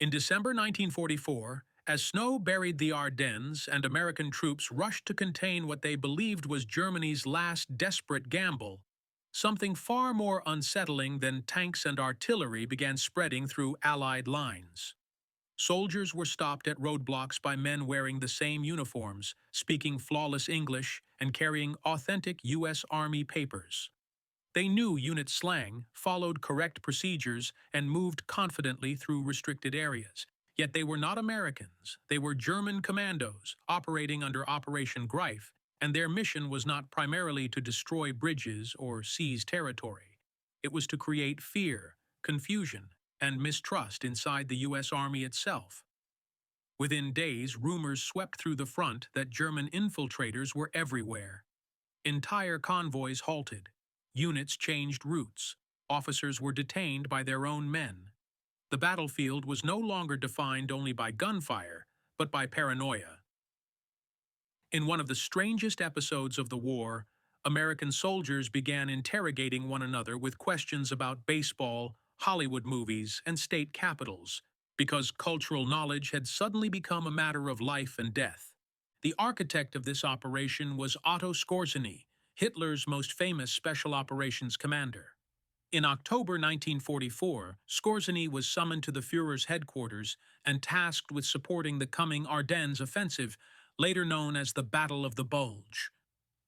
In December 1944, as snow buried the Ardennes and American troops rushed to contain what they believed was Germany's last desperate gamble, something far more unsettling than tanks and artillery began spreading through Allied lines. Soldiers were stopped at roadblocks by men wearing the same uniforms, speaking flawless English, and carrying authentic U.S. Army papers. They knew unit slang, followed correct procedures, and moved confidently through restricted areas. Yet they were not Americans. They were German commandos, operating under Operation Greif, and their mission was not primarily to destroy bridges or seize territory. It was to create fear, confusion, and mistrust inside the U.S. Army itself. Within days, rumors swept through the front that German infiltrators were everywhere. Entire convoys halted. Units changed routes. Officers were detained by their own men. The battlefield was no longer defined only by gunfire, but by paranoia. In one of the strangest episodes of the war, American soldiers began interrogating one another with questions about baseball, Hollywood movies, and state capitals, because cultural knowledge had suddenly become a matter of life and death. The architect of this operation was Otto Skorzeny, Hitler's most famous special operations commander. In October 1944, Skorzeny was summoned to the Führer's headquarters and tasked with supporting the coming Ardennes offensive, later known as the Battle of the Bulge.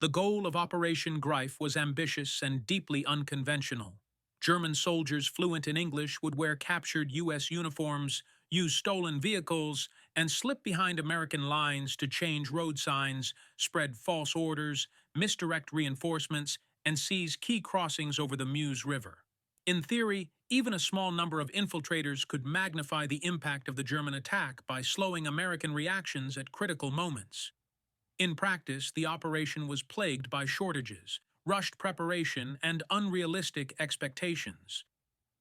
The goal of Operation Greif was ambitious and deeply unconventional. German soldiers fluent in English would wear captured U.S. uniforms, use stolen vehicles, and slip behind American lines to change road signs, spread false orders, misdirect reinforcements, and seize key crossings over the Meuse River. In theory, even a small number of infiltrators could magnify the impact of the German attack by slowing American reactions at critical moments. In practice, the operation was plagued by shortages, rushed preparation, and unrealistic expectations.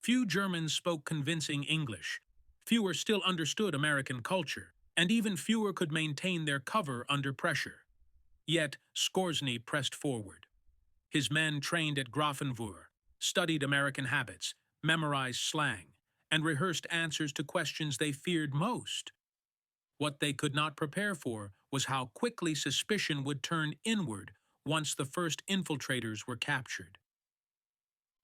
Few Germans spoke convincing English, fewer still understood American culture, and even fewer could maintain their cover under pressure. Yet, Skorzeny pressed forward. His men trained at Grafenwohr, studied American habits, memorized slang, and rehearsed answers to questions they feared most. What they could not prepare for was how quickly suspicion would turn inward once the first infiltrators were captured.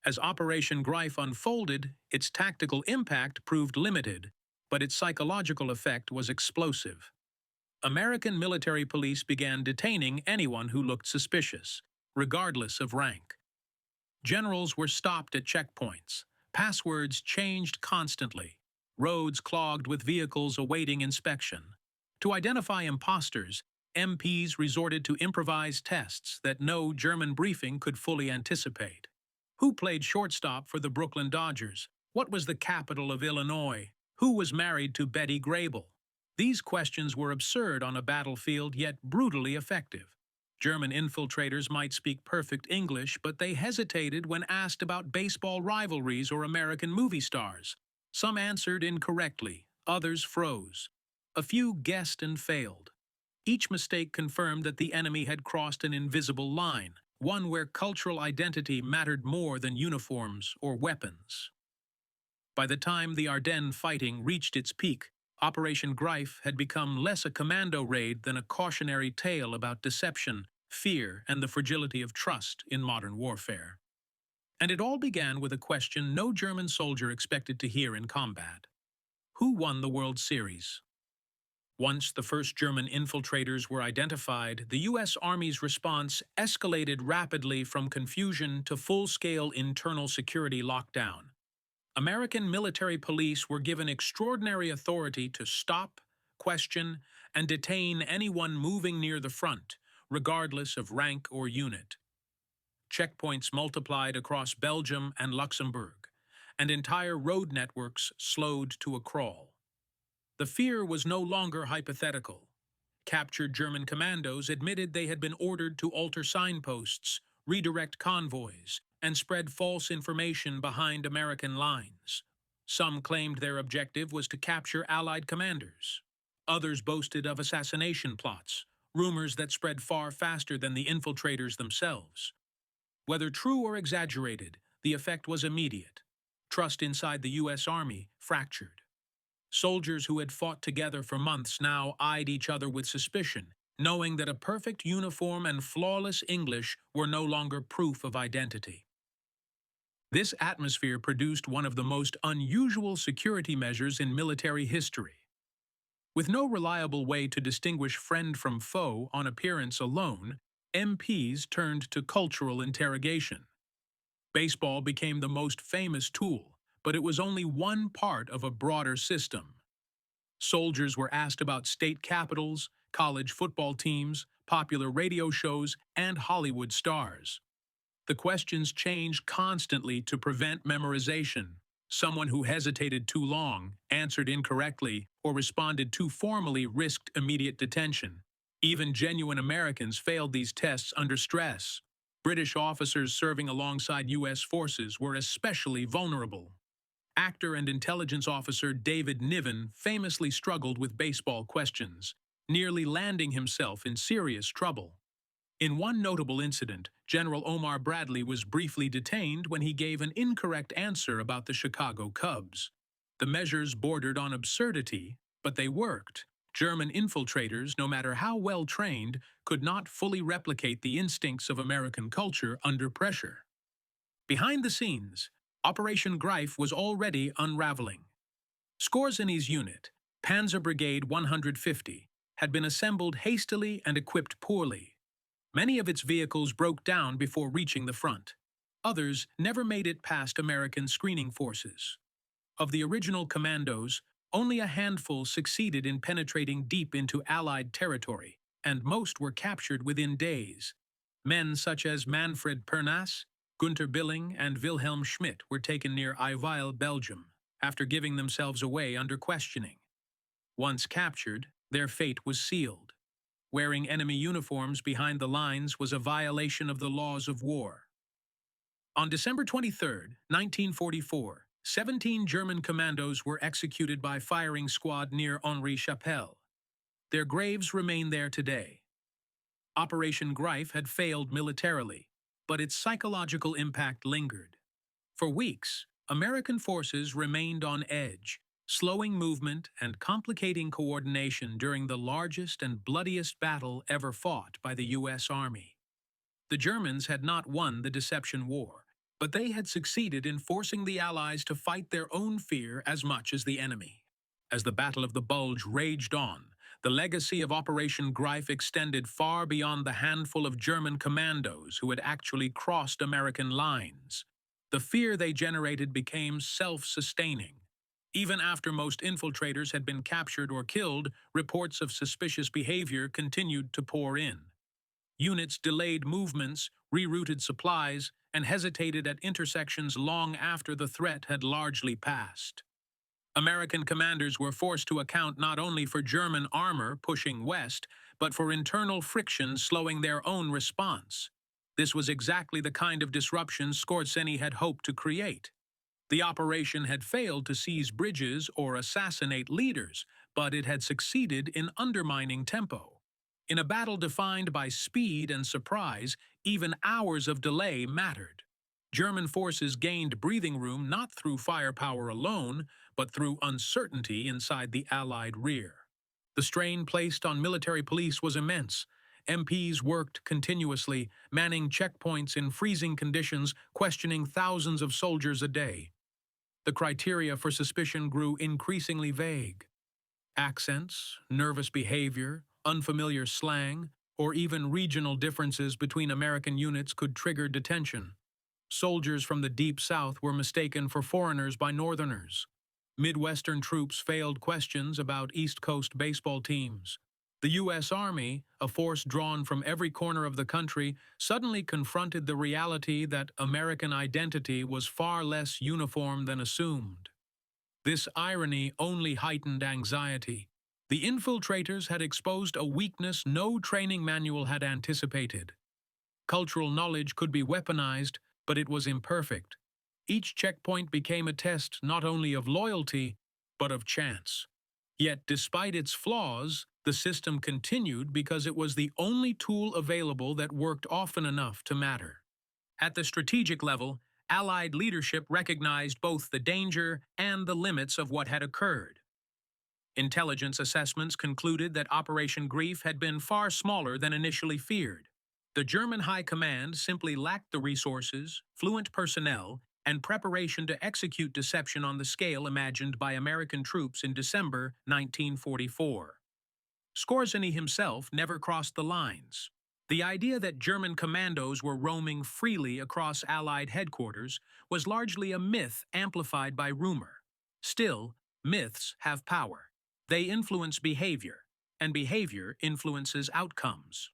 As Operation Greif unfolded, its tactical impact proved limited, but its psychological effect was explosive. American military police began detaining anyone who looked suspicious, regardless of rank. Generals were stopped at checkpoints. Passwords changed constantly. Roads clogged with vehicles awaiting inspection. To identify imposters, MPs resorted to improvised tests that no German briefing could fully anticipate. Who played shortstop for the Brooklyn Dodgers? What was the capital of Illinois? Who was married to Betty Grable? These questions were absurd on a battlefield, yet brutally effective. German infiltrators might speak perfect English, but they hesitated when asked about baseball rivalries or American movie stars. Some answered incorrectly, others froze. A few guessed and failed. Each mistake confirmed that the enemy had crossed an invisible line, one where cultural identity mattered more than uniforms or weapons. By the time the Ardennes fighting reached its peak, Operation Greif had become less a commando raid than a cautionary tale about deception, fear, and the fragility of trust in modern warfare. And it all began with a question no German soldier expected to hear in combat. Who won the World Series? Once the first German infiltrators were identified, the U.S. Army's response escalated rapidly from confusion to full-scale internal security lockdown. American military police were given extraordinary authority to stop, question, and detain anyone moving near the front, regardless of rank or unit. Checkpoints multiplied across Belgium and Luxembourg, and entire road networks slowed to a crawl. The fear was no longer hypothetical. Captured German commandos admitted they had been ordered to alter signposts, redirect convoys, and spread false information behind American lines. Some claimed their objective was to capture Allied commanders. Others boasted of assassination plots, rumors that spread far faster than the infiltrators themselves. Whether true or exaggerated, the effect was immediate. Trust inside the U.S. Army fractured. Soldiers who had fought together for months now eyed each other with suspicion, knowing that a perfect uniform and flawless English were no longer proof of identity. This atmosphere produced one of the most unusual security measures in military history. With no reliable way to distinguish friend from foe on appearance alone, MPs turned to cultural interrogation. Baseball became the most famous tool, but it was only one part of a broader system. Soldiers were asked about state capitals, college football teams, popular radio shows, and Hollywood stars. The questions changed constantly to prevent memorization. Someone who hesitated too long, answered incorrectly, or responded too formally risked immediate detention. Even genuine Americans failed these tests under stress. British officers serving alongside U.S. forces were especially vulnerable. Actor and intelligence officer David Niven famously struggled with baseball questions, nearly landing himself in serious trouble. In one notable incident, General Omar Bradley was briefly detained when he gave an incorrect answer about the Chicago Cubs. The measures bordered on absurdity, but they worked. German infiltrators, no matter how well trained, could not fully replicate the instincts of American culture under pressure. Behind the scenes, Operation Greif was already unraveling. Skorzeny's unit, Panzer Brigade 150, had been assembled hastily and equipped poorly. Many of its vehicles broke down before reaching the front. Others never made it past American screening forces. Of the original commandos, only a handful succeeded in penetrating deep into Allied territory, and most were captured within days. Men such as Manfred Pernas, Gunther Billing, and Wilhelm Schmidt were taken near Iville, Belgium, after giving themselves away under questioning. Once captured, their fate was sealed. Wearing enemy uniforms behind the lines was a violation of the laws of war. On December 23, 1944, 17 German commandos were executed by firing squad near Henri-Chapelle. Their graves remain there today. Operation Greif had failed militarily, but its psychological impact lingered. For weeks, American forces remained on edge, slowing movement and complicating coordination during the largest and bloodiest battle ever fought by the U.S. Army. The Germans had not won the Deception War, but they had succeeded in forcing the Allies to fight their own fear as much as the enemy. As the Battle of the Bulge raged on, the legacy of Operation Greif extended far beyond the handful of German commandos who had actually crossed American lines. The fear they generated became self-sustaining. Even after most infiltrators had been captured or killed, reports of suspicious behavior continued to pour in. Units delayed movements, rerouted supplies, and hesitated at intersections long after the threat had largely passed. American commanders were forced to account not only for German armor pushing west, but for internal friction slowing their own response. This was exactly the kind of disruption Skorzeny had hoped to create. The operation had failed to seize bridges or assassinate leaders, but it had succeeded in undermining tempo. In a battle defined by speed and surprise, even hours of delay mattered. German forces gained breathing room not through firepower alone, but through uncertainty inside the Allied rear. The strain placed on military police was immense. MPs worked continuously, manning checkpoints in freezing conditions, questioning thousands of soldiers a day. The criteria for suspicion grew increasingly vague. Accents, nervous behavior, unfamiliar slang, or even regional differences between American units could trigger detention. Soldiers from the Deep South were mistaken for foreigners by Northerners. Midwestern troops failed questions about East Coast baseball teams. The U.S. Army, a force drawn from every corner of the country, suddenly confronted the reality that American identity was far less uniform than assumed. This irony only heightened anxiety. The infiltrators had exposed a weakness no training manual had anticipated. Cultural knowledge could be weaponized, but it was imperfect. Each checkpoint became a test not only of loyalty, but of chance. Yet, despite its flaws, the system continued because it was the only tool available that worked often enough to matter. At the strategic level, Allied leadership recognized both the danger and the limits of what had occurred. Intelligence assessments concluded that Operation Greif had been far smaller than initially feared. The German High Command simply lacked the resources, fluent personnel, and preparation to execute deception on the scale imagined by American troops in December 1944. Skorzeny himself never crossed the lines. The idea that German commandos were roaming freely across Allied headquarters was largely a myth amplified by rumor. Still, myths have power. They influence behavior, and behavior influences outcomes.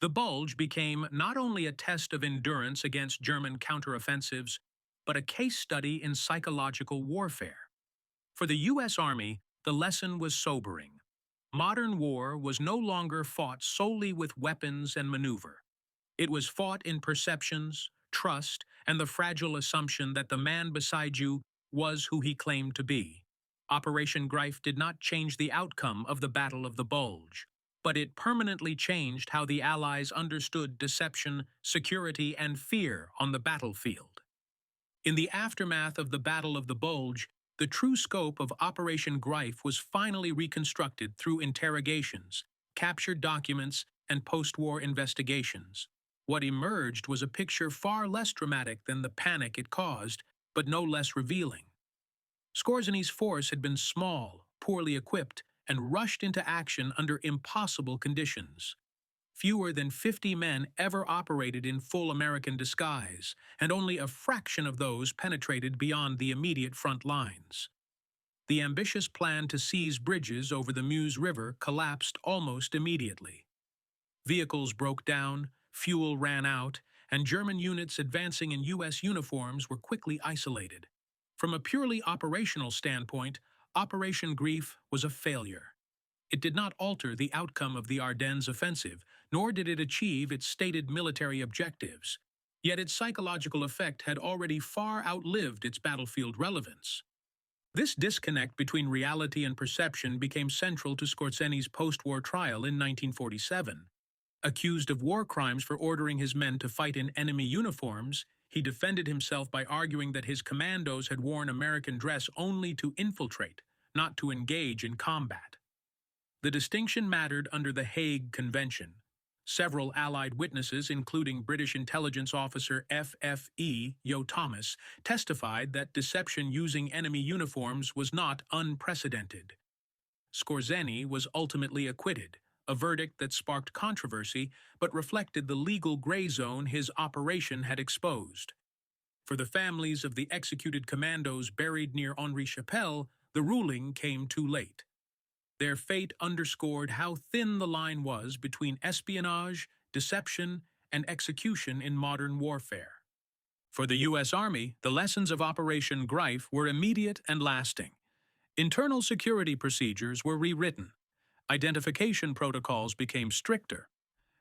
The Bulge became not only a test of endurance against German counteroffensives, but a case study in psychological warfare. For the U.S. Army, the lesson was sobering. Modern war was no longer fought solely with weapons and maneuver. It was fought in perceptions, trust, and the fragile assumption that the man beside you was who he claimed to be. Operation Greif did not change the outcome of the Battle of the Bulge, but it permanently changed how the Allies understood deception, security, and fear on the battlefield. In the aftermath of the Battle of the Bulge, the true scope of Operation Greif was finally reconstructed through interrogations, captured documents, and post-war investigations. What emerged was a picture far less dramatic than the panic it caused, but no less revealing. Skorzeny's force had been small, poorly equipped, and rushed into action under impossible conditions. Fewer than 50 men ever operated in full American disguise, and only a fraction of those penetrated beyond the immediate front lines. The ambitious plan to seize bridges over the Meuse River collapsed almost immediately. Vehicles broke down, fuel ran out, and German units advancing in U.S. uniforms were quickly isolated. From a purely operational standpoint, Operation Greif was a failure. It did not alter the outcome of the Ardennes offensive, nor did it achieve its stated military objectives. Yet its psychological effect had already far outlived its battlefield relevance. This disconnect between reality and perception became central to Skorzeny's post-war trial in 1947. Accused of war crimes for ordering his men to fight in enemy uniforms, he defended himself by arguing that his commandos had worn American dress only to infiltrate, not to engage in combat. The distinction mattered under the Hague Convention. Several Allied witnesses, including British intelligence officer FFE Yo Thomas, testified that deception using enemy uniforms was not unprecedented. Skorzeny was ultimately acquitted, a verdict that sparked controversy but reflected the legal gray zone his operation had exposed. For the families of the executed commandos buried near Henri-Chapelle, the ruling came too late. Their fate underscored how thin the line was between espionage, deception, and execution in modern warfare. For the U.S. Army, the lessons of Operation Greif were immediate and lasting. Internal security procedures were rewritten. Identification protocols became stricter.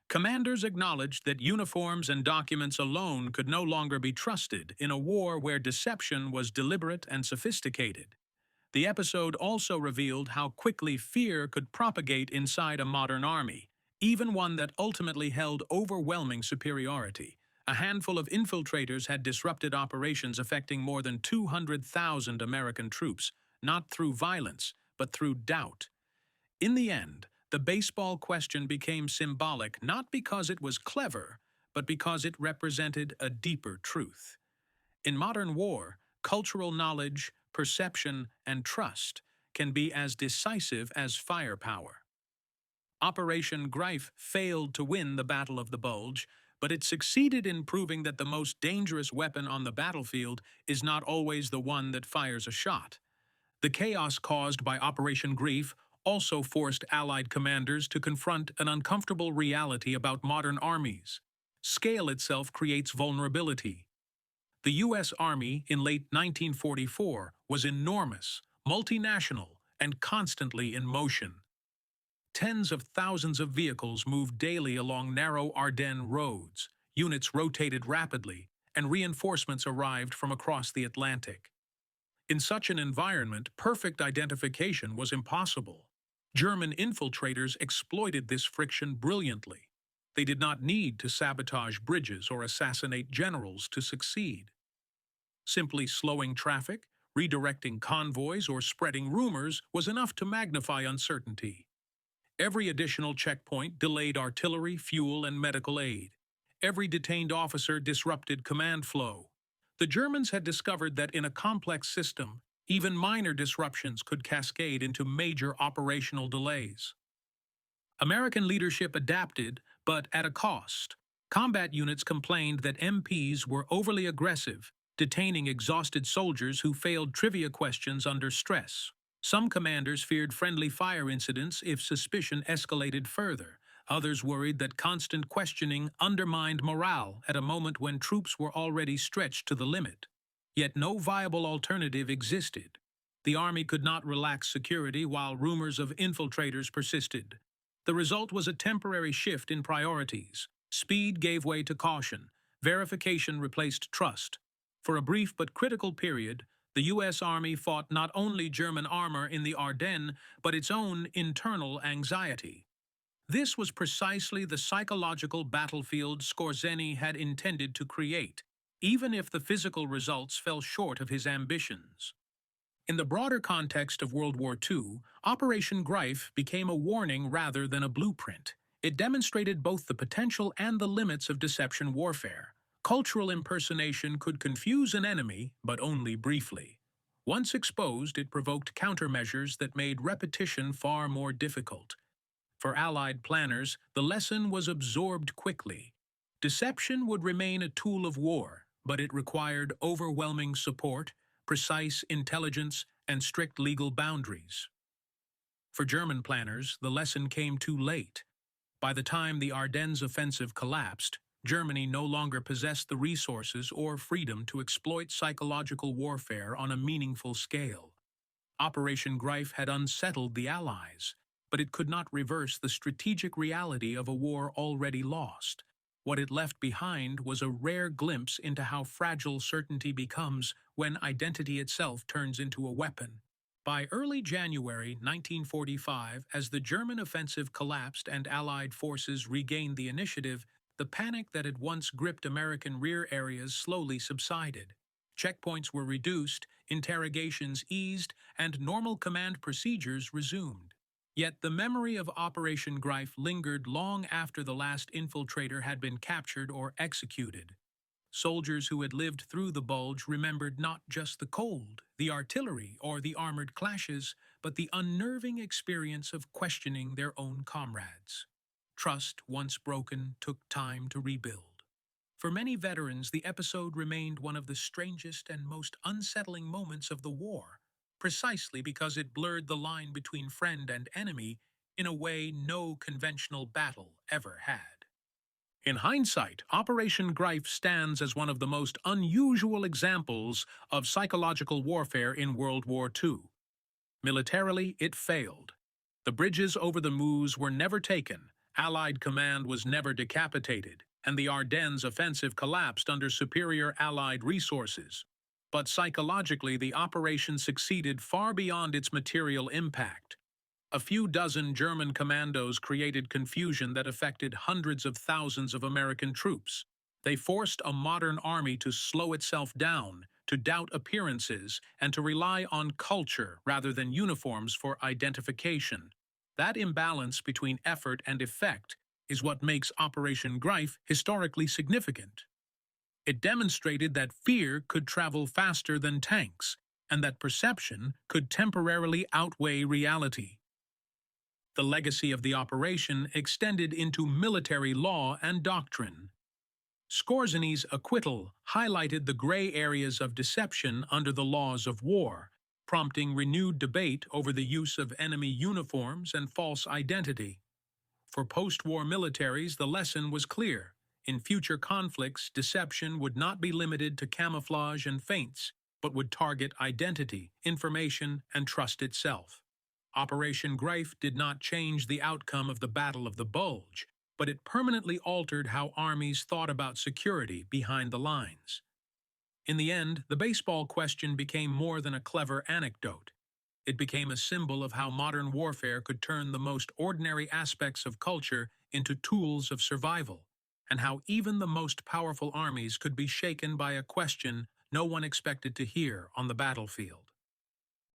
Commanders acknowledged that uniforms and documents alone could no longer be trusted in a war where deception was deliberate and sophisticated. The episode also revealed how quickly fear could propagate inside a modern army, even one that ultimately held overwhelming superiority. A handful of infiltrators had disrupted operations affecting more than 200,000 American troops, not through violence, but through doubt. In the end, the baseball question became symbolic not because it was clever, but because it represented a deeper truth. In modern war, cultural knowledge, perception, and trust can be as decisive as firepower. Operation Greif failed to win the Battle of the Bulge, but it succeeded in proving that the most dangerous weapon on the battlefield is not always the one that fires a shot. The chaos caused by Operation Greif also forced Allied commanders to confront an uncomfortable reality about modern armies. Scale itself creates vulnerability. The U.S. Army in late 1944 was enormous, multinational, and constantly in motion. Tens of thousands of vehicles moved daily along narrow Ardennes roads, units rotated rapidly, and reinforcements arrived from across the Atlantic. In such an environment, perfect identification was impossible. German infiltrators exploited this friction brilliantly. They did not need to sabotage bridges or assassinate generals to succeed. Simply slowing traffic, Redirecting convoys or spreading rumors was enough to magnify uncertainty. Every additional checkpoint delayed artillery, fuel, and medical aid. Every detained officer disrupted command flow. The Germans had discovered that in a complex system, even minor disruptions could cascade into major operational delays. American leadership adapted, but at a cost. Combat units complained that MPs were overly aggressive, detaining exhausted soldiers who failed trivia questions under stress. Some commanders feared friendly fire incidents if suspicion escalated further. Others worried that constant questioning undermined morale at a moment when troops were already stretched to the limit. Yet no viable alternative existed. The army could not relax security while rumors of infiltrators persisted. The result was a temporary shift in priorities. Speed gave way to caution. Verification replaced trust. For a brief but critical period, the U.S. Army fought not only German armor in the Ardennes, but its own internal anxiety. This was precisely the psychological battlefield Skorzeny had intended to create, even if the physical results fell short of his ambitions. In the broader context of World War II, Operation Greif became a warning rather than a blueprint. It demonstrated both the potential and the limits of deception warfare. Cultural impersonation could confuse an enemy, but only briefly. Once exposed, it provoked countermeasures that made repetition far more difficult. For Allied planners, the lesson was absorbed quickly. Deception would remain a tool of war, but it required overwhelming support, precise intelligence, and strict legal boundaries. For German planners, the lesson came too late. By the time the Ardennes offensive collapsed, Germany no longer possessed the resources or freedom to exploit psychological warfare on a meaningful scale. Operation Greif had unsettled the Allies, but it could not reverse the strategic reality of a war already lost. What it left behind was a rare glimpse into how fragile certainty becomes when identity itself turns into a weapon. By early January 1945, as the German offensive collapsed and Allied forces regained the initiative, the panic that had once gripped American rear areas slowly subsided. Checkpoints were reduced, interrogations eased, and normal command procedures resumed. Yet the memory of Operation Greif lingered long after the last infiltrator had been captured or executed. Soldiers who had lived through the Bulge remembered not just the cold, the artillery, or the armored clashes, but the unnerving experience of questioning their own comrades. Trust, once broken, took time to rebuild. For many veterans, the episode remained one of the strangest and most unsettling moments of the war, precisely because it blurred the line between friend and enemy in a way no conventional battle ever had. In hindsight, Operation Greif stands as one of the most unusual examples of psychological warfare in World War II. Militarily, it failed. The bridges over the Meuse were never taken, Allied command was never decapitated, and the Ardennes offensive collapsed under superior Allied resources. But psychologically, the operation succeeded far beyond its material impact. A few dozen German commandos created confusion that affected hundreds of thousands of American troops. They forced a modern army to slow itself down, to doubt appearances, and to rely on culture rather than uniforms for identification. That imbalance between effort and effect is what makes Operation Greif historically significant. It demonstrated that fear could travel faster than tanks, and that perception could temporarily outweigh reality. The legacy of the operation extended into military law and doctrine. Skorzeny's acquittal highlighted the gray areas of deception under the laws of war, prompting renewed debate over the use of enemy uniforms and false identity. For post-war militaries, the lesson was clear. In future conflicts, deception would not be limited to camouflage and feints, but would target identity, information, and trust itself. Operation Greif did not change the outcome of the Battle of the Bulge, but it permanently altered how armies thought about security behind the lines. In the end, the baseball question became more than a clever anecdote. It became a symbol of how modern warfare could turn the most ordinary aspects of culture into tools of survival, and how even the most powerful armies could be shaken by a question no one expected to hear on the battlefield.